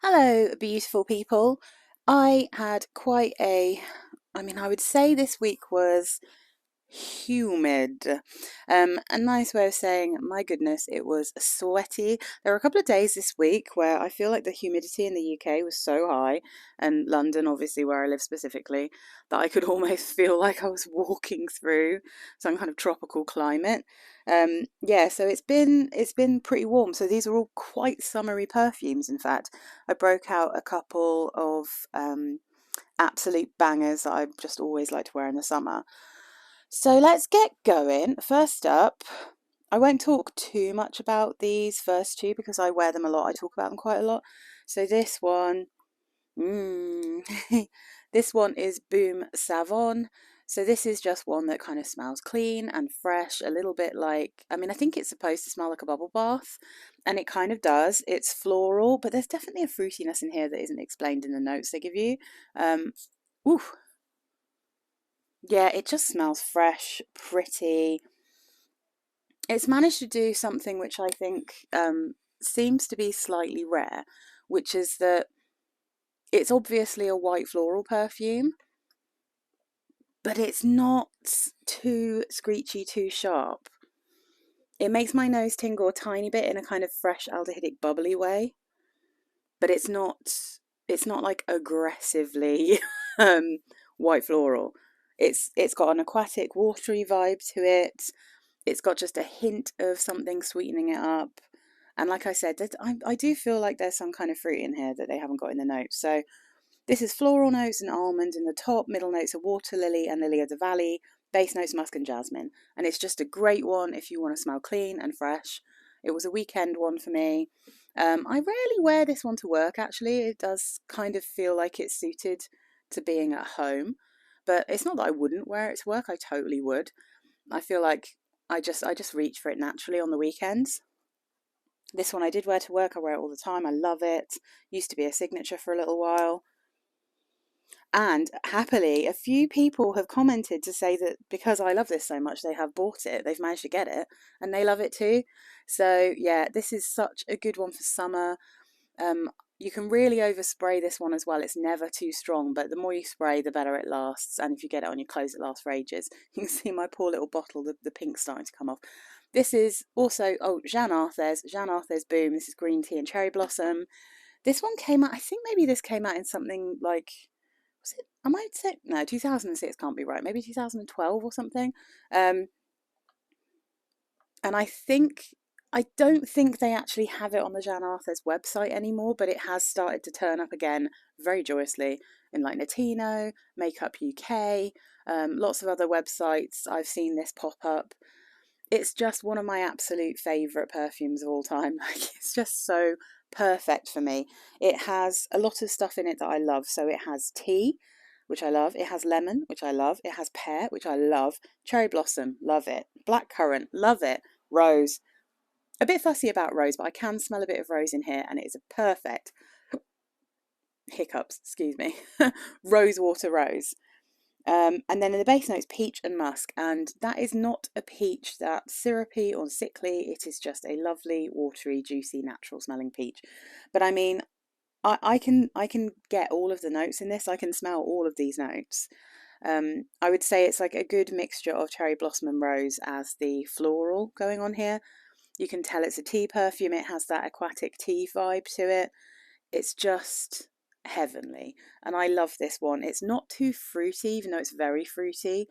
Hello, beautiful people. I had quite I would say this week was humid. A nice way of saying, my goodness, it was sweaty. There were a couple of days this week where I feel like the humidity in the UK was so high, and London, obviously, where I live specifically, that I could almost feel like I was walking through some kind of tropical climate. Yeah, so it's been pretty warm. So these are all quite summery perfumes. In fact, I broke out a couple of absolute bangers that I just always like to wear in the summer. So let's get going. First up, I won't talk too much about these first two because I wear them a lot. I talk about them quite a lot. So this one, mm, this one is Boum Savon. So this is just one that kind of smells clean and fresh, a little bit like, I think it's supposed to smell like a bubble bath, and it kind of does. It's floral, but there's definitely a fruitiness in here that isn't explained in the notes they give you. Um, ooh, yeah, it just smells fresh, pretty. It's managed to do something which I think seems to be slightly rare, which is that it's obviously a white floral perfume, but it's not too screechy, too sharp. It makes my nose tingle a tiny bit in a kind of fresh aldehydic bubbly way, but it's not like aggressively white floral. It's got an aquatic, watery vibe to it. It's got just a hint of something sweetening it up. And like I said, I do feel like there's some kind of fruit in here that they haven't got in the notes. So this is floral notes and almond in the top, middle notes are water lily and lily of the valley, base notes musk and jasmine. And it's just a great one if you want to smell clean and fresh. It was a weekend one for me. I rarely wear this one to work, actually. It does kind of feel like it's suited to being at home. But it's not that I wouldn't wear it to work, I totally would. I feel like I just reach for it naturally on the weekends. This one I did wear to work. I wear it all the time. I love it. Used to be a signature for a little while. And happily, a few people have commented to say that because I love this so much, they have bought it. They've managed to get it and they love it too. So, yeah, this is such a good one for summer. Um, you can really overspray this one as well. It's never too strong, but the more you spray, the better it lasts. And if you get it on your clothes, it lasts for ages. You can see my poor little bottle, the pink's starting to come off. This is also, oh, Jeanne Arthes Boum. This is green tea and cherry blossom. This one came out, I think maybe this came out in something like, was it, I might say, no, 2006 can't be right. Maybe 2012 or something. Um, and I don't think they actually have it on the Jeanne Arthes website anymore, but it has started to turn up again very joyously in like Notino, Makeup UK, lots of other websites. I've seen this pop up. It's just one of my absolute favourite perfumes of all time. Like, it's just so perfect for me. It has a lot of stuff in it that I love. So it has tea, which I love. It has lemon, which I love. It has pear, which I love. Cherry blossom, love it. Blackcurrant, love it. Rose, a bit fussy about rose, but I can smell a bit of rose in here, and it is a perfect hiccups, excuse me, rosewater rose. And then in the base notes, peach and musk, and that is not a peach that's syrupy or sickly. It is just a lovely, watery, juicy, natural smelling peach. But I can get all of the notes in this. I can smell all of these notes. I would say it's like a good mixture of cherry blossom and rose as the floral going on here. You can tell it's a tea perfume. It has that aquatic tea vibe to it. It's just heavenly. And I love this one. It's not too fruity, even though it's very fruity,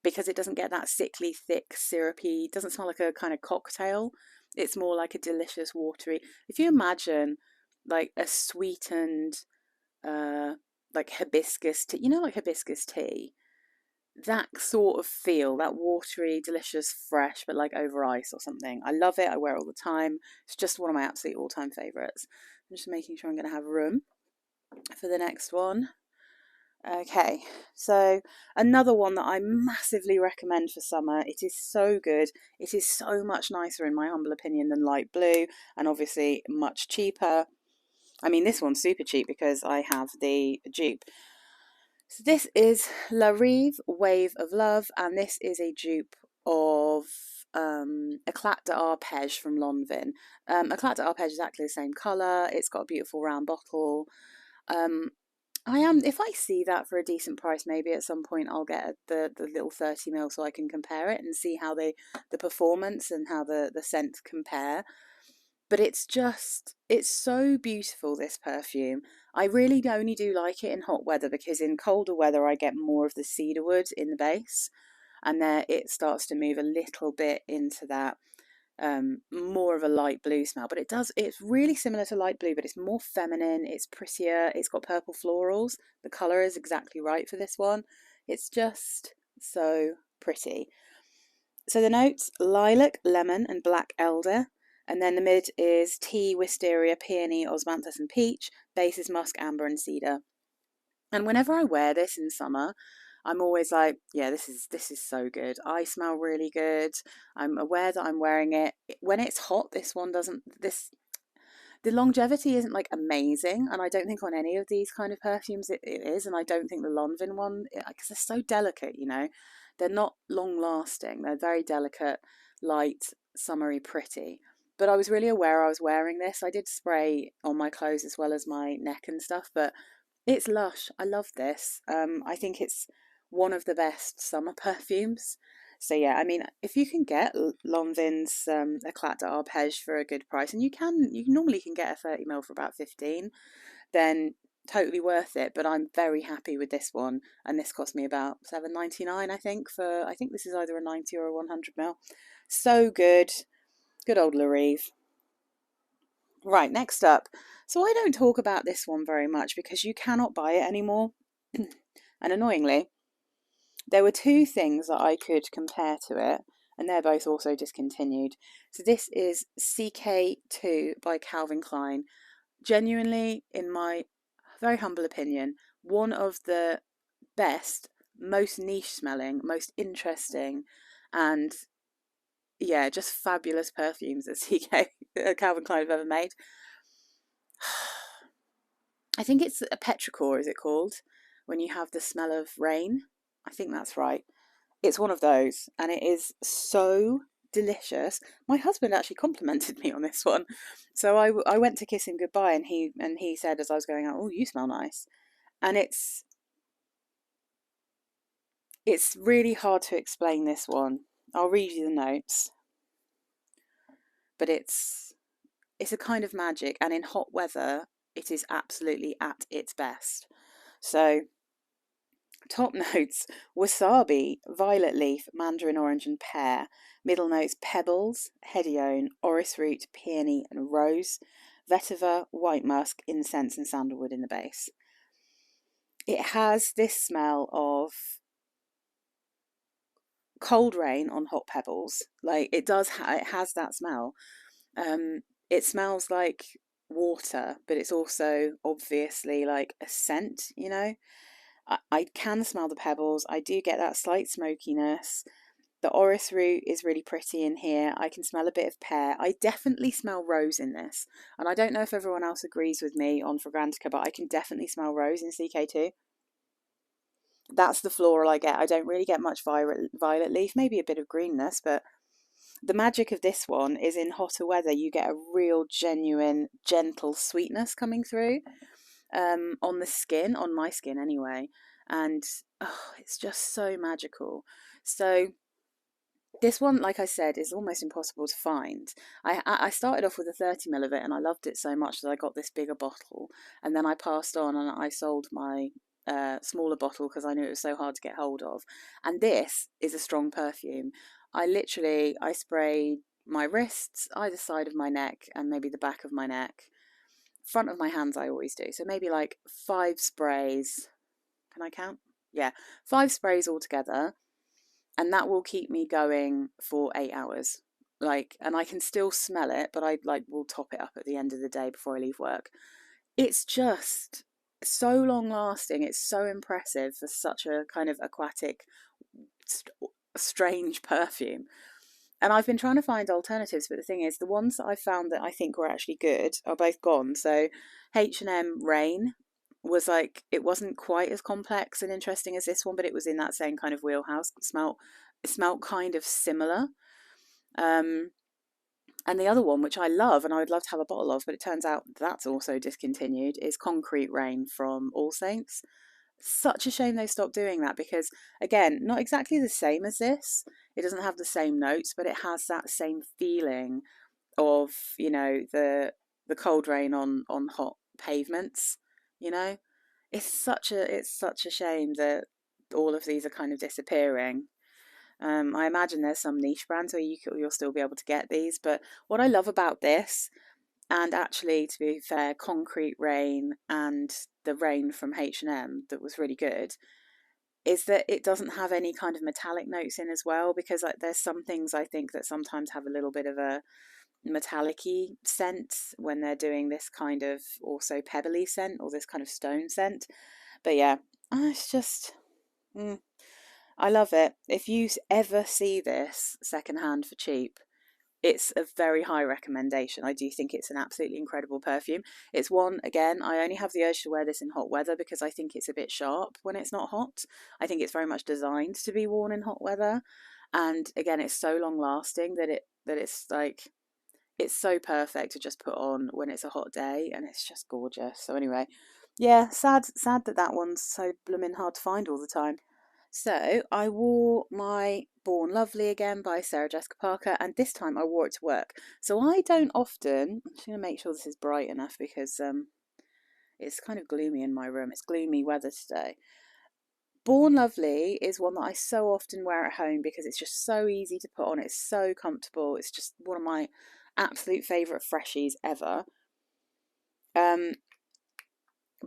because it doesn't get that sickly, thick, syrupy, doesn't smell like a kind of cocktail. It's more like a delicious, watery. If you imagine like a sweetened, uh, like hibiscus tea, like hibiscus tea, that sort of feel, that watery, delicious, fresh, but like over ice or something. I love it. I wear it all the time. It's just one of my absolute all-time favorites. I'm just making sure I'm going to have room for the next one. Okay, so another one that I massively recommend for summer. It is so good. It is so much nicer, in my humble opinion, than light blue, and obviously much cheaper. I mean, this one's super cheap because I have the dupe. So this is La Rive Wave of Love, and this is a dupe of Eclat d'Arpège from Lanvin. Eclat d'Arpège is exactly the same colour. It's got a beautiful round bottle. If I see that for a decent price, maybe at some point I'll get the little 30 ml so I can compare it and see how the performance and how the scent compare. But it's so beautiful, this perfume. I really only do like it in hot weather, because in colder weather I get more of the cedarwood in the base, and there it starts to move a little bit into that more of a light blue smell. But it's really similar to light blue, but it's more feminine, it's prettier, it's got purple florals. The colour is exactly right for this one. It's just so pretty. So the notes: lilac, lemon and black elder. And then the mid is tea, wisteria, peony, osmanthus and peach. Base is musk, amber and cedar. And whenever I wear this in summer, I'm always like, yeah, this is so good. I smell really good. I'm aware that I'm wearing it. When it's hot, this one doesn't, the longevity isn't like amazing, and I don't think on any of these kind of perfumes it is, and I don't think the Lanvin one, because they're so delicate, you know, they're not long lasting. They're very delicate, light, summery, pretty. But I was really aware I was wearing this. I did spray on my clothes as well as my neck and stuff, but it's lush. I love this. I think it's one of the best summer perfumes. So yeah, I mean, if you can get Lanvin's Eclat d'Arpège for a good price, and you normally can get a 30 ml for about 15, then totally worth it. But I'm very happy with this one, and this cost me about £7.99, I think. I think this is either a 90 or a 100 ml. So good, good old Rive. Right, next up. So I don't talk about this one very much because you cannot buy it anymore. And annoyingly, there were two things that I could compare to it, and they're both also discontinued. So this is CK2 by Calvin Klein. Genuinely, in my very humble opinion, one of the best, most niche smelling, most interesting, and yeah, just fabulous perfumes that Calvin Klein have ever made. I think it's a petrichor, is it called? When you have the smell of rain. I think that's right. It's one of those, and it is so delicious. My husband actually complimented me on this one. So I went to kiss him goodbye, and he said as I was going out, "Oh, you smell nice." And it's really hard to explain this one. I'll read you the notes. But it's a kind of magic, and in hot weather it is absolutely at its best. So top notes: wasabi, violet leaf, mandarin orange and pear. Middle notes: pebbles, hedione, orris root, peony and rose. Vetiver, white musk, incense and sandalwood in the base. It has this smell of cold rain on hot pebbles. Like it has that smell. It smells like water, but it's also obviously like a scent, you know. I can smell the pebbles. I do get that slight smokiness. The orris root is really pretty in here. I can smell a bit of pear. I definitely smell rose in this. And I don't know if everyone else agrees with me on Fragrantica, but I can definitely smell rose in CK2. That's the floral I get. I don't really get much violet leaf, maybe a bit of greenness, but the magic of this one is in hotter weather you get a real genuine gentle sweetness coming through on the skin, on my skin anyway, and oh, it's just so magical. So this one, like I said, is almost impossible to find. I started off with a 30 ml of it, and I loved it so much that I got this bigger bottle, and then I passed on and I sold my smaller bottle because I knew it was so hard to get hold of. And this is a strong perfume. I sprayed my wrists, either side of my neck, and maybe the back of my neck. Front of my hands I always do. So maybe like 5 sprays. Can I count? Yeah, 5 sprays altogether. And that will keep me going for 8 hours. Like, and I can still smell it, but I will top it up at the end of the day before I leave work. It's just so long lasting. It's so impressive for such a kind of aquatic, strange perfume. And I've been trying to find alternatives, but the thing is, the ones that I found that I think were actually good are both gone. So H&M Rain was like, it wasn't quite as complex and interesting as this one, but it was in that same kind of wheelhouse. It smelled kind of similar. And the other one, which I love and I would love to have a bottle of, but it turns out that's also discontinued, is Concrete Rain from All Saints. Such a shame they stopped doing that because, again, not exactly the same as this. It doesn't have the same notes, but it has that same feeling of, the cold rain on hot pavements. You know, it's such a shame that all of these are kind of disappearing. I imagine there's some niche brands where you'll still be able to get these, but what I love about this, and actually to be fair, Concrete Rain and the Rain from H&M that was really good, is that it doesn't have any kind of metallic notes in as well, because like there's some things I think that sometimes have a little bit of a metallic-y scent when they're doing this kind of also pebbly scent or this kind of stone scent. But yeah, it's just I love it. If you ever see this secondhand for cheap, it's a very high recommendation. I do think it's an absolutely incredible perfume. It's one, again, I only have the urge to wear this in hot weather because I think it's a bit sharp when it's not hot. I think it's very much designed to be worn in hot weather. And again, it's so long lasting that it's like it's so perfect to just put on when it's a hot day, and it's just gorgeous. So anyway, yeah, sad that one's so blooming hard to find all the time. So I wore my Born Lovely again by Sarah Jessica Parker, and this time I wore it to work. So I don't often, I'm just going to make sure this is bright enough because it's kind of gloomy in my room. It's gloomy weather today. Born Lovely is one that I so often wear at home because it's just so easy to put on. It's so comfortable. It's just one of my absolute favourite freshies ever.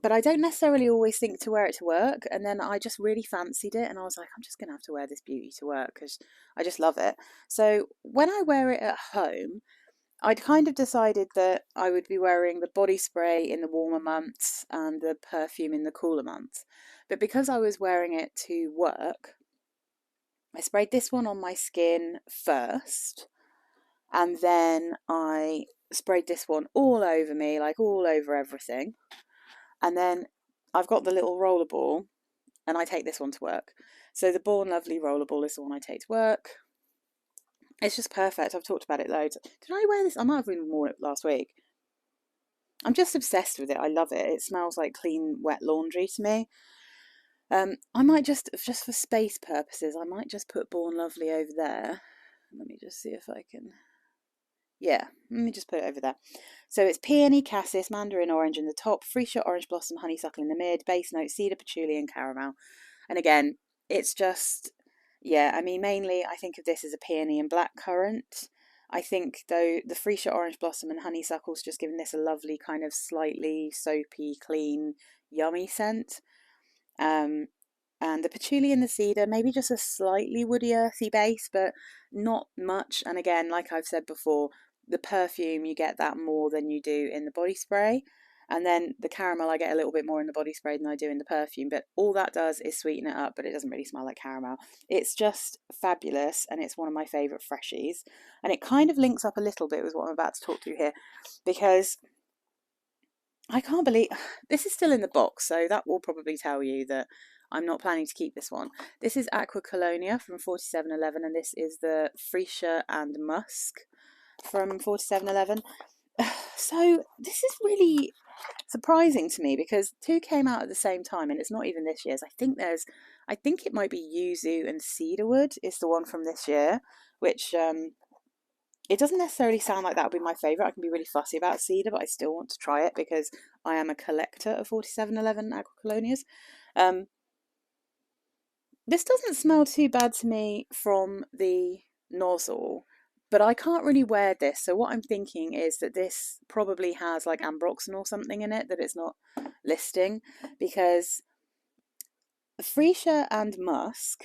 But I don't necessarily always think to wear it to work. And then I just really fancied it, and I was like, I'm just going to have to wear this beauty to work because I just love it. So when I wear it at home, I'd kind of decided that I would be wearing the body spray in the warmer months and the perfume in the cooler months. But because I was wearing it to work, I sprayed this one on my skin first, and then I sprayed this one all over me, like all over everything. And then I've got the little rollerball, and I take this one to work. So the Born Lovely rollerball is the one I take to work. It's just perfect. I've talked about it loads. Did I wear this? I might have even worn it last week. I'm just obsessed with it. I love it. It smells like clean, wet laundry to me. I might just for space purposes, I might just put Born Lovely over there. Let me just see if I can. Yeah, let me just put it over there. So it's peony, cassis, mandarin orange in the top, freesia, orange blossom, honeysuckle in the mid, base note, cedar, patchouli and caramel. And again, it's just, yeah, I mean, mainly I think of this as a peony and blackcurrant. I think, though, the freesia, orange blossom and honeysuckle's just giving this a lovely kind of slightly soapy, clean, yummy scent. And the patchouli and the cedar, maybe just a slightly woody, earthy base, but not much. And again, like I've said before, the perfume, you get that more than you do in the body spray. And then the caramel, I get a little bit more in the body spray than I do in the perfume. But all that does is sweeten it up, but it doesn't really smell like caramel. It's just fabulous, and it's one of my favourite freshies. And it kind of links up a little bit with what I'm about to talk to here, because I can't believe this is still in the box, so that will probably tell you that I'm not planning to keep this one. This is Acqua Colonia from 4711, and this is the Freesia and Musk from 4711. So this is really surprising to me because two came out at the same time, and it's not even this year's. I think it might be Yuzu and Cedarwood is the one from this year, which it doesn't necessarily sound like that would be my favourite. I can be really fussy about cedar, but I still want to try it because I am a collector of 4711 Acqua Colonias. This doesn't smell too bad to me from the nozzle, but I can't really wear this. So what I'm thinking is that this probably has like ambroxan or something in it that it's not listing, because Freesia and Musk,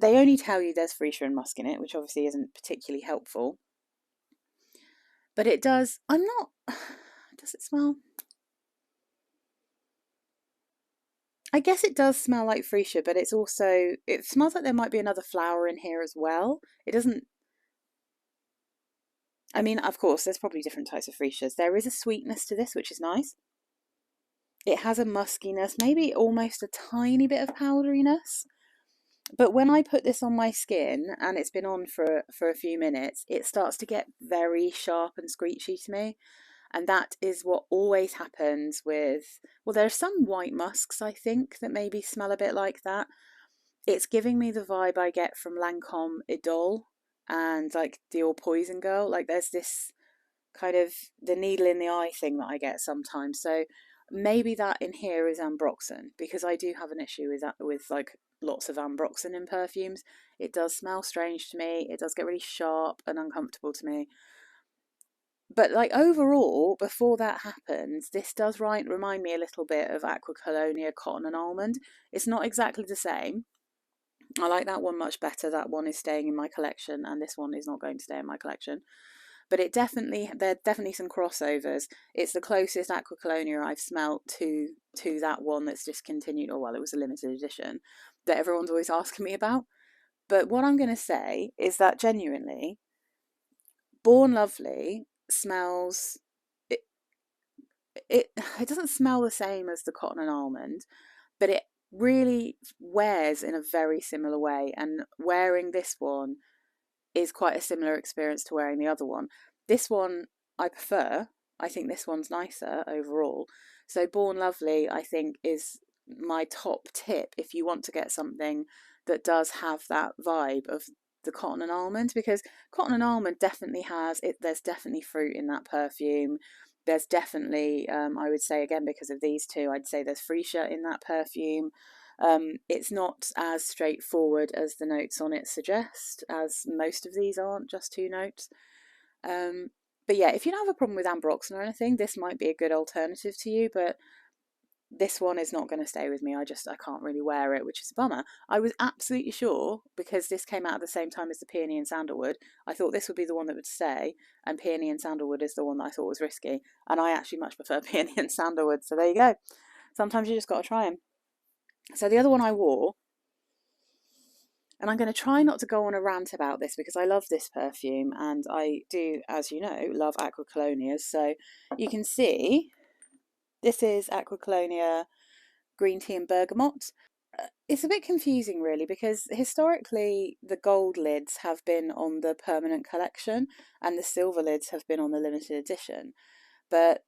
they only tell you there's Freesia and Musk in it, which obviously isn't particularly helpful. But it does, does it smell? I guess it does smell like freesia, but it smells like there might be another flower in here as well. It doesn't, I mean, of course, there's probably different types of freesias. There is a sweetness to this, which is nice. It has a muskiness, maybe almost a tiny bit of powderiness. But when I put this on my skin and it's been on for a few minutes, it starts to get very sharp and screechy to me. And that is what always happens with, well, there are some white musks, I think, that maybe smell a bit like that. It's giving me the vibe I get from Lancome Idol and like Dior Poison Girl. Like there's this kind of the needle in the eye thing that I get sometimes. So maybe that in here is ambroxan, because I do have an issue with that, with like lots of ambroxan in perfumes. It does smell strange to me. It does get really sharp and uncomfortable to me. But like overall, before that happens, this does remind me a little bit of Acqua Colonia Cotton and Almond. It's not exactly the same. I like that one much better. That one is staying in my collection, and this one is not going to stay in my collection. But there are definitely some crossovers. It's the closest Acqua Colonia I've smelt to that one that's discontinued, or well, it was a limited edition that everyone's always asking me about. But what I'm going to say is that genuinely, Born Lovely smells it, it doesn't smell the same as the cotton and almond, but it really wears in a very similar way, and wearing this one is quite a similar experience to wearing the other one. This one I prefer. I think this one's nicer overall. So Born Lovely, I think, is my top tip if you want to get something that does have that vibe of the cotton and almond, because cotton and almond definitely has it. There's definitely fruit in that perfume. There's definitely, I would say again, because of these two, I'd say there's freesia in that perfume. It's not as straightforward as the notes on it suggest, as most of these aren't just two notes. But yeah, if you don't have a problem with ambroxan or anything, this might be a good alternative to you, but this one is not going to stay with me. I can't really wear it, which is a bummer. I was absolutely sure, because this came out at the same time as the peony and sandalwood, I thought this would be the one that would stay, and peony and sandalwood is the one that I thought was risky, and I actually much prefer peony and sandalwood, so there you go. Sometimes you just got to try them. So the other one I wore, and I'm going to try not to go on a rant about this because I love this perfume, and I do, as you know, love Acqua Colonias. So you can see this is Acqua Colonia Green Tea and Bergamot. It's a bit confusing really, because historically the gold lids have been on the permanent collection and the silver lids have been on the limited edition. But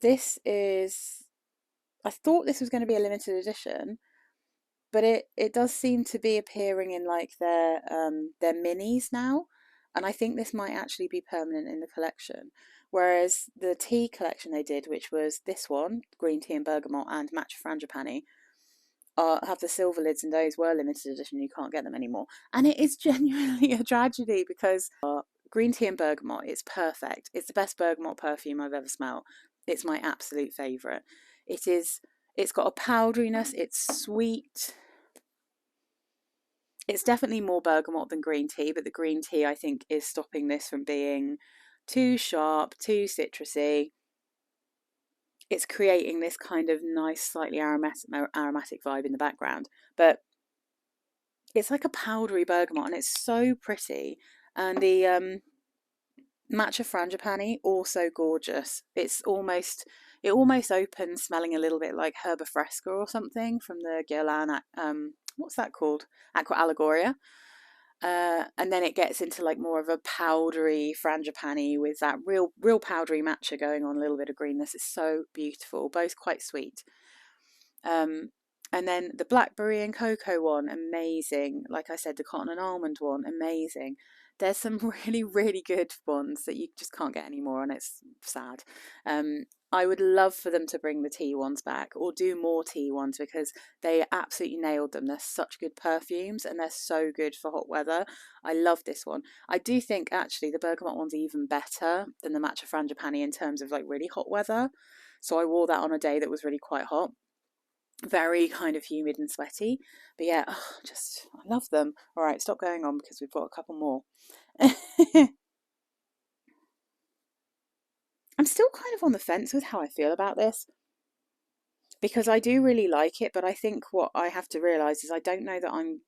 this is, I thought this was going to be a limited edition, but it does seem to be appearing in like their minis now, and I think this might actually be permanent in the collection. Whereas the tea collection they did, which was this one, Green Tea and Bergamot and Matcha Frangipani, have the silver lids, and those were limited edition. You can't get them anymore, and it is genuinely a tragedy because Green Tea and Bergamot, it's perfect. It's the best bergamot perfume I've ever smelled. It's my absolute favourite. It is. It's got a powderiness. It's sweet. It's definitely more bergamot than green tea, but the green tea I think is stopping this from being too sharp, too citrusy. It's creating this kind of nice, slightly aromatic vibe in the background, but it's like a powdery bergamot, and it's so pretty. And the Matcha Frangipani, also gorgeous. It almost opens smelling a little bit like Herba Fresca or something from the Guerlain, what's that called? Aqua Allegoria. And then it gets into like more of a powdery frangipani with that real powdery matcha going on, a little bit of greenness. It's so beautiful, both quite sweet. And then the blackberry and cocoa one, amazing. Like I said, the cotton and almond one, amazing. There's some really good ones that you just can't get anymore, and it's sad. I would love for them to bring the tea ones back, or do more tea ones, because they absolutely nailed them. They're such good perfumes, and they're so good for hot weather. I love this one. I do think actually the bergamot one's even better than the Matcha Frangipani in terms of like really hot weather. So I wore that on a day that was really quite hot, very kind of humid and sweaty. But yeah, I love them. All right, stop going on because we've got a couple more. I'm still kind of on the fence with how I feel about this, because I do really like it, but I think what I have to realise is I don't know that I'm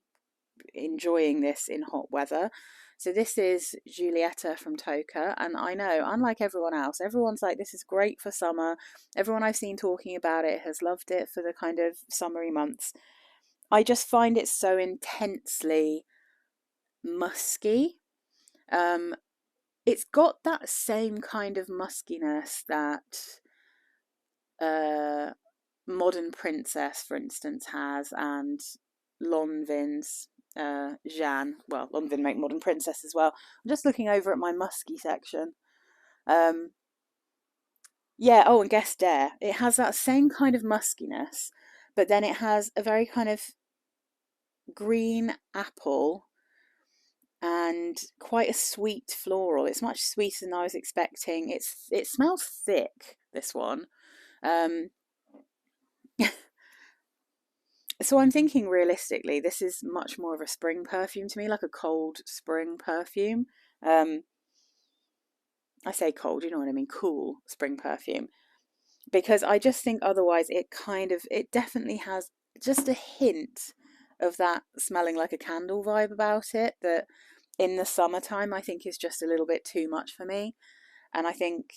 enjoying this in hot weather. So this is Giulietta from Tocca, and I know, unlike everyone else, everyone's like, this is great for summer. Everyone I've seen talking about it has loved it for the kind of summery months. I just find it so intensely musky. Um, it's got that same kind of muskiness that uh, Modern Princess, for instance, has, and Lanvin's Jeanne. Well, Lanvin make Modern Princess as well. I'm just looking over at my musky section. Um, yeah, oh, and Guess Dare. It has that same kind of muskiness, but then it has a very kind of green apple and quite a sweet floral. It's much sweeter than I was expecting. It smells thick, this one. Um, so I'm thinking realistically, this is much more of a spring perfume to me, like a cold spring perfume. Um, I say cold, you know what I mean, cool spring perfume. Because I just think otherwise it definitely has just a hint of that smelling like a candle vibe about it that in the summertime I think is just a little bit too much for me. And I think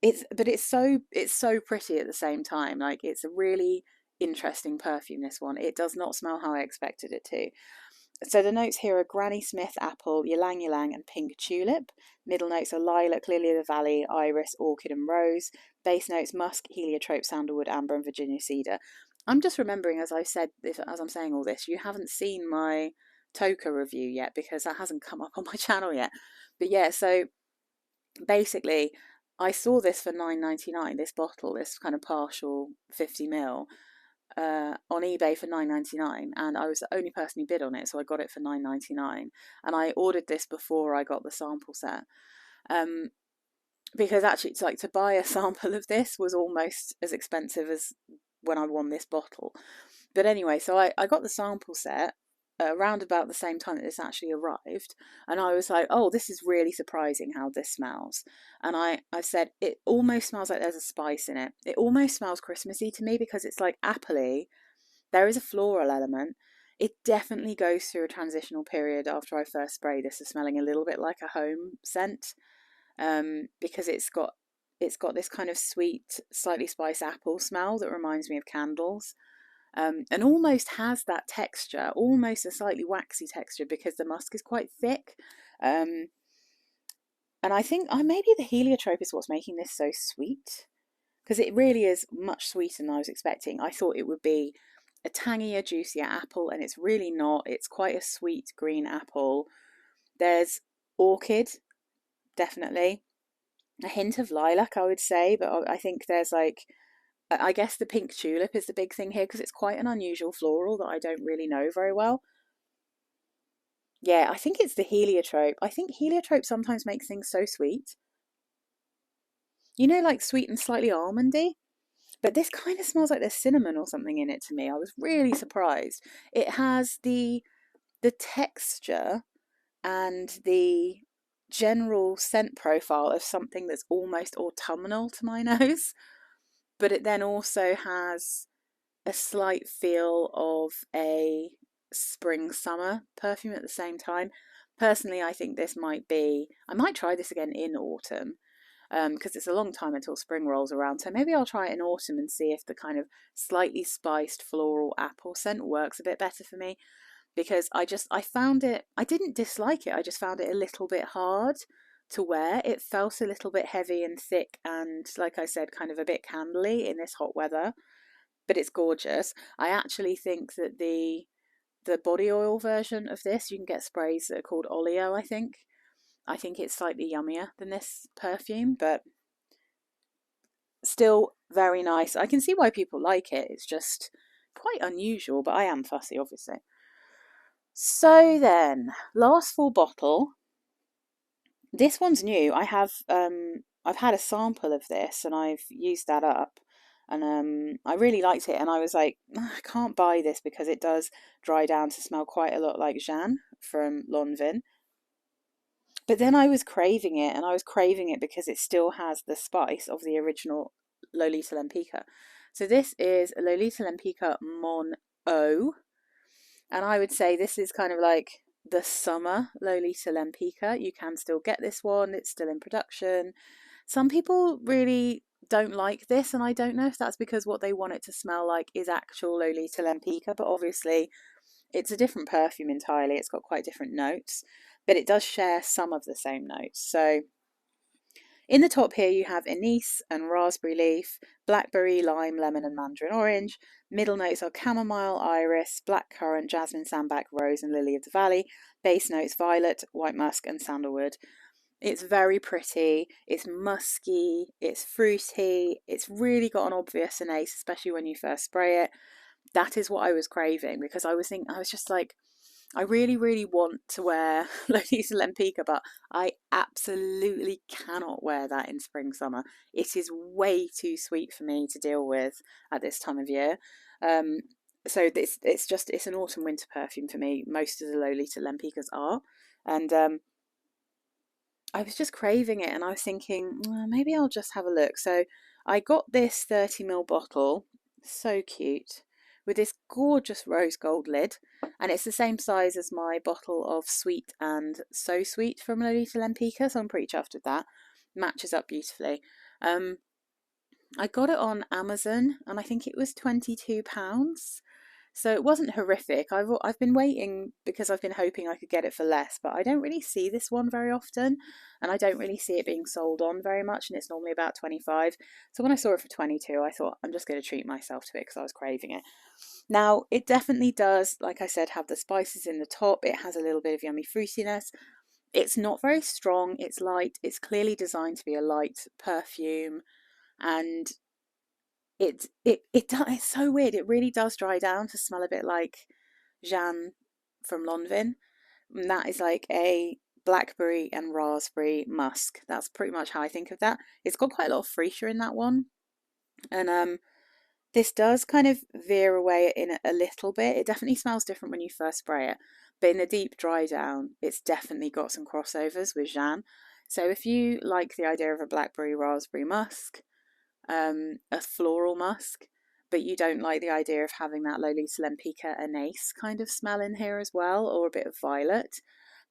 it's so pretty at the same time. Like, it's a really interesting perfume, this one. It does not smell how I expected it to. So the notes here are Granny Smith apple, ylang ylang, and pink tulip. Middle notes are lilac, lily of the valley, iris, orchid, and rose. Base notes musk, heliotrope, sandalwood, amber, and Virginia cedar. I'm just remembering, as I'm saying all this, you haven't seen my Tocca review yet because that hasn't come up on my channel yet. But yeah, so basically, I saw this for $9.99. This bottle, this kind of partial 50 ml, on eBay for $9.99, and I was the only person who bid on it, so I got it for $9.99. And I ordered this before I got the sample set, um, because actually, it's like to buy a sample of this was almost as expensive as when I won this bottle. But anyway, so I got the sample set around about the same time that this actually arrived, and I was like, oh, this is really surprising how this smells. And I said it almost smells like there's a spice in it. It almost smells Christmassy to me because it's like appley. There is a floral element. It definitely goes through a transitional period after I first sprayed this of smelling a little bit like a home scent, because it's got this kind of sweet, slightly spiced apple smell that reminds me of candles, and almost has that texture, almost a slightly waxy texture because the musk is quite thick. Um, and I think maybe the heliotrope is what's making this so sweet, because it really is much sweeter than I was expecting. I thought it would be a tangier, juicier apple, and it's really not. It's quite a sweet green apple. There's orchid, definitely. A hint of lilac, I would say, but I think there's like, I guess the pink tulip is the big thing here because it's quite an unusual floral that I don't really know very well. Yeah, I think it's the heliotrope. I think heliotrope sometimes makes things so sweet. You know, like sweet and slightly almondy? But this kind of smells like there's cinnamon or something in it to me. I was really surprised. It has the texture and the general scent profile of something that's almost autumnal to my nose, but it then also has a slight feel of a spring summer perfume at the same time. Personally, I think I might try this again in autumn, because it's a long time until spring rolls around. So maybe I'll try it in autumn and see if the kind of slightly spiced floral apple scent works a bit better for me. Because I found it, I didn't dislike it, I just found it a little bit hard to wear. It felt a little bit heavy and thick and, like I said, kind of a bit candly in this hot weather. But it's gorgeous. I actually think that the body oil version of this, you can get sprays that are called Oleo, I think. I think it's slightly yummier than this perfume, but still very nice. I can see why people like it. It's just quite unusual, but I am fussy, obviously. So then, last full bottle. This one's new. I've had a sample of this and I've used that up, and I really liked it, and I was like, I can't buy this because it does dry down to smell quite a lot like Jeanne from Lanvin. But then I was craving it, and I was craving it because it still has the spice of the original Lolita Lempicka. So this is Lolita Lempicka Mon Eau, and I would say this is kind of like the summer Lolita Lempicka. You can still get this one, it's still in production. Some people really don't like this, and I don't know if that's because what they want it to smell like is actual Lolita Lempicka, but obviously it's a different perfume entirely. It's got quite different notes, but it does share some of the same notes. So in the top here, you have anise and raspberry leaf, blackberry, lime, lemon, and mandarin orange. Middle notes are chamomile, iris, blackcurrant, jasmine, sambac, rose, and lily of the valley. Base notes violet, white musk, and sandalwood. It's very pretty, it's musky, it's fruity, it's really got an obvious anise, especially when you first spray it. That is what I was craving, because I was just like, I really, really want to wear Lolita Lempicka, but I absolutely cannot wear that in spring, summer. It is way too sweet for me to deal with at this time of year. Um, so it's an autumn winter perfume for me. Most of the Lolita Lempickas are, and I was just craving it, and I was thinking, maybe I'll just have a look. So I got this 30 ml bottle, so cute, with this gorgeous rose gold lid, and it's the same size as my bottle of Sweet and So Sweet from Lolita Lempicka, so I'm pretty chuffed with that. Matches up beautifully. I got it on Amazon, and I think it was £22. So it wasn't horrific. I've been waiting because I've been hoping I could get it for less, but I don't really see this one very often, and I don't really see it being sold on very much, and it's normally about 25. So when I saw it for 22, I thought I'm just going to treat myself to it because I was craving it. Now, it definitely does, like I said, have the spices in the top. It has a little bit of yummy fruitiness. It's not very strong. It's light. It's clearly designed to be a light perfume, and it's so weird. It really does dry down to smell a bit like Jeanne from Lanvin. And that is like a blackberry and raspberry musk. That's pretty much how I think of that. It's got quite a lot of freesia in that one, and this does kind of veer away in a little bit. It definitely smells different when you first spray it, but in the deep dry down, it's definitely got some crossovers with Jeanne. So if you like the idea of a blackberry raspberry musk, a floral musk, but you don't like the idea of having that Lolita Lempicka anise kind of smell in here as well, or a bit of violet,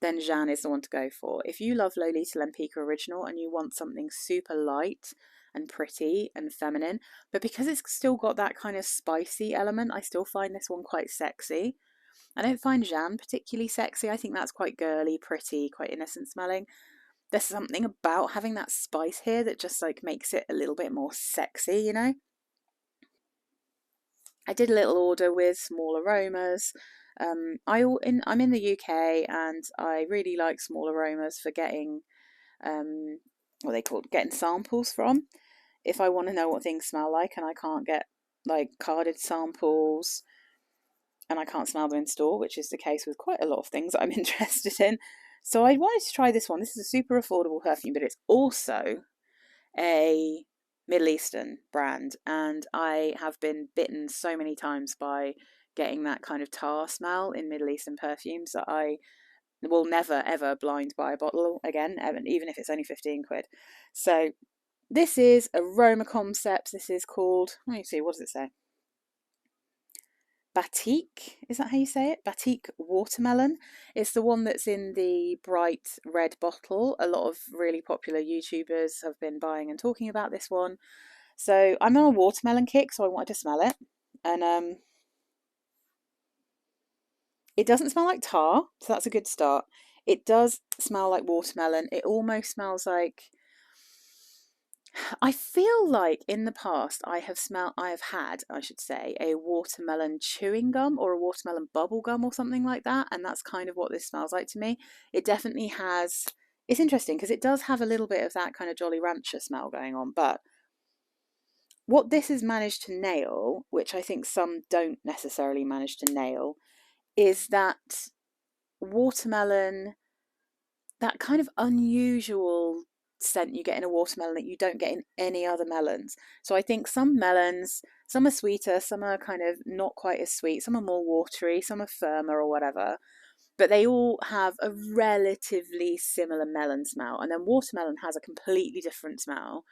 then Jeanne is the one to go for. If you love Lolita Lempicka Original and you want something super light and pretty and feminine, but because it's still got that kind of spicy element, I still find this one quite sexy. I don't find Jeanne particularly sexy. I think that's quite girly, pretty, quite innocent smelling. There's something about having that spice here that just like makes it a little bit more sexy, you know? I did a little order with Small Aromas. I'm in the UK, and I really like Small Aromas for getting what they call getting samples from. If I want to know what things smell like and I can't get like carded samples and I can't smell them in store, which is the case with quite a lot of things that I'm interested in. So I wanted to try this one. This is a super affordable perfume, but it's also a Middle Eastern brand, and I have been bitten so many times by getting that kind of tar smell in Middle Eastern perfumes that I will never ever blind buy a bottle again, even if it's only 15 quid. So this is Aroma Concepts. This is called, let me see, what does it say? Batikh, is that how you say it? Batikh Watermelon. It's the one that's in the bright red bottle. A lot of really popular YouTubers have been buying and talking about this one. So I'm on a watermelon kick, so I wanted to smell it. And it doesn't smell like tar, so that's a good start. It does smell like watermelon. It almost smells like, I feel like in the past I have had, I should say, a watermelon chewing gum or a watermelon bubble gum or something like that, and that's kind of what this smells like to me. It definitely has, it's interesting because it does have a little bit of that kind of Jolly Rancher smell going on, but what this has managed to nail, which I think some don't necessarily manage to nail, is that watermelon, that kind of unusual scent you get in a watermelon that you don't get in any other melons. So I think some melons, some are sweeter, some are kind of not quite as sweet, some are more watery, some are firmer or whatever, but they all have a relatively similar melon smell. And then watermelon has a completely different smell,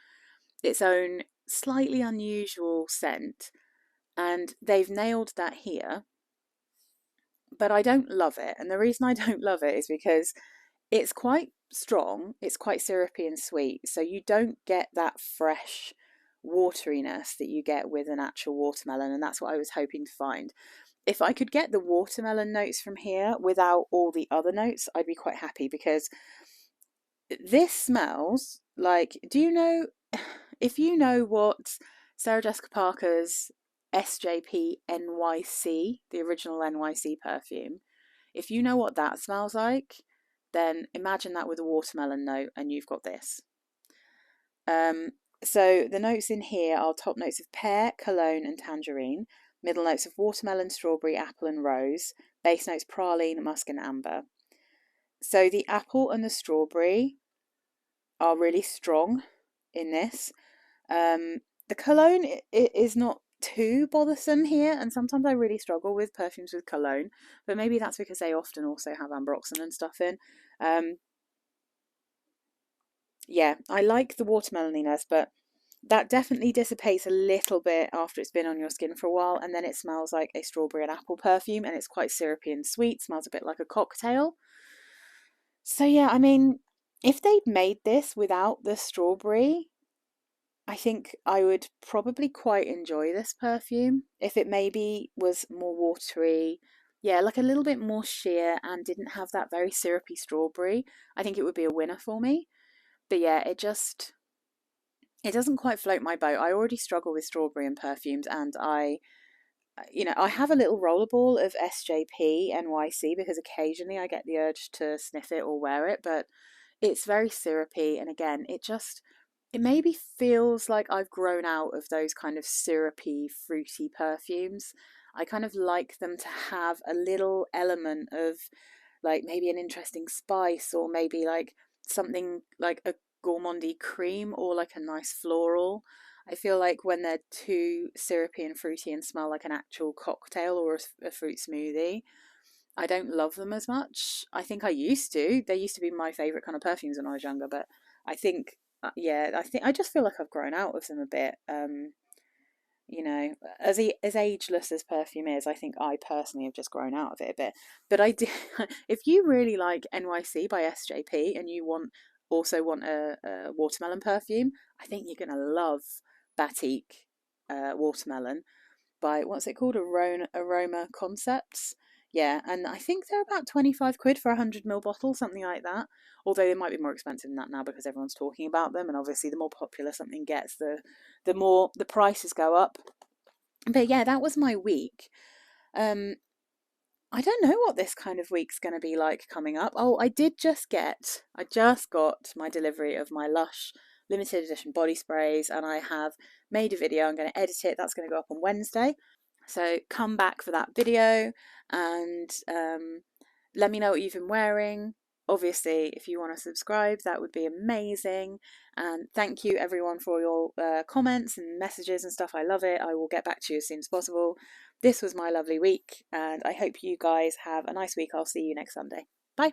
its own slightly unusual scent, and they've nailed that here. But I don't love it, and the reason I don't love it is because it's quite strong, it's quite syrupy and sweet, so you don't get that fresh wateriness that you get with an actual watermelon, and that's what I was hoping to find. If I could get the watermelon notes from here without all the other notes, I'd be quite happy, because this smells like, do you know, if you know what Sarah Jessica Parker's SJP NYC, the original NYC perfume, if you know what that smells like, then imagine that with a watermelon note and you've got this. So the notes in here are top notes of pear, cologne and tangerine, middle notes of watermelon, strawberry, apple and rose, base notes praline, musk and amber. So the apple and the strawberry are really strong in this. The cologne is not too bothersome here, and sometimes I really struggle with perfumes with cologne, but maybe that's because they often also have ambroxan and stuff in. Yeah, I like the watermeloniness, but that definitely dissipates a little bit after it's been on your skin for a while, and then it smells like a strawberry and apple perfume, and it's quite syrupy and sweet, smells a bit like a cocktail. So yeah, I mean, if they'd made this without the strawberry, I think I would probably quite enjoy this perfume. If it maybe was more watery, yeah, like a little bit more sheer and didn't have that very syrupy strawberry, I think it would be a winner for me. But yeah, it doesn't quite float my boat. I already struggle with strawberry in perfumes, and I have a little rollerball of SJP NYC because occasionally I get the urge to sniff it or wear it, but it's very syrupy, and again, it maybe feels like I've grown out of those kind of syrupy, fruity perfumes. I kind of like them to have a little element of like maybe an interesting spice, or maybe like something like a gourmandy cream, or like a nice floral. I feel like when they're too syrupy and fruity and smell like an actual cocktail or a fruit smoothie, I don't love them as much. I think I used to. They used to be my favourite kind of perfumes when I was younger, but I think, yeah, I just feel like I've grown out of them a bit. As ageless as perfume is, I think I personally have just grown out of it a bit. But I do, if you really like NYC by SJP and you also want a watermelon perfume, I think you're gonna love Batikh watermelon by, what's it called, Aroma Concepts. Yeah, and I think they're about 25 quid for a 100 ml bottle, something like that. Although they might be more expensive than that now because everyone's talking about them, and obviously the more popular something gets, the more the prices go up. But yeah, that was my week. I don't know what this kind of week's going to be like coming up. Oh, I just got my delivery of my Lush limited edition body sprays, and I have made a video. I'm going to edit it. That's going to go up on Wednesday. So come back for that video, and let me know what you've been wearing. Obviously, if you want to subscribe, that would be amazing. And thank you everyone for your comments and messages and stuff. I love it. I will get back to you as soon as possible. This was my lovely week, and I hope you guys have a nice week. I'll see you next Sunday. Bye.